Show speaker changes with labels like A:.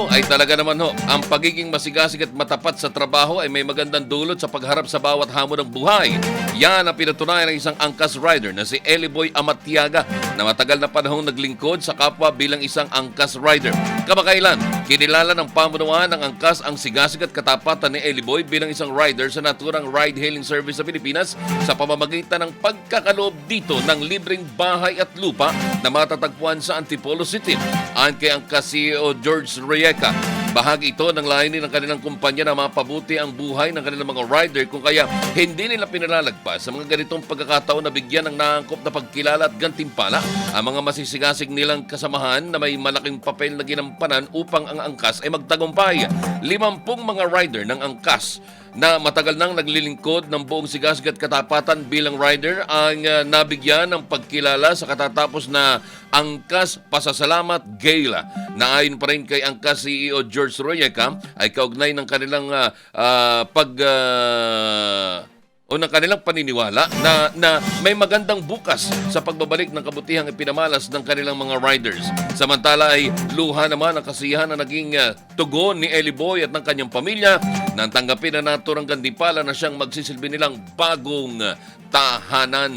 A: Ay talaga naman ho, ang pagiging masigasig at matapat sa trabaho ay may magandang dulot sa pagharap sa bawat hamon ng buhay. Yan ang pinatunayan ng isang angkas rider na si Eliboy Amatiaga na matagal na panahong naglingkod sa kapwa bilang isang angkas rider. Kamakailan, kinilala ng pamunuan ng angkas ang sigasig at katapatan ni Eliboy bilang isang rider sa naturang ride-hailing service sa Pilipinas sa pamamagitan ng pagkakaloob dito ng libreng bahay at lupa na matatagpuan sa Antipolo City. Ayon kay angkas CEO George Rieca, bahagi ito ng layunin ng kanilang kumpanya na mapabuti ang buhay ng kanilang mga rider kung kaya hindi nila pinalalagpas sa mga ganitong pagkakataon na bigyan ng naangkop na pagkilala at gantimpala ang mga masisigasig nilang kasamahan na may malaking papel na ginampanan upang ang angkas ay magtagumpay. 50 mga rider ng angkas na matagal nang naglilingkod ng buong sigasig at katapatan bilang rider ang nabigyan ng pagkilala sa katatapos na Angkas Pasasalamat Gala na ayon pa rin kay Angkas CEO George Royeca ay kaugnay ng kanilang ng kanilang paniniwala na may magandang bukas sa pagbabalik ng kabutihang ipinamalas ng kanilang mga riders. Samantala ay luha naman ang kasiyahan na naging tugon ni Eliboy at ng kanyang pamilya nang tanggapin na naturang gandipala na siyang magsisilbi nilang bagong tahanan.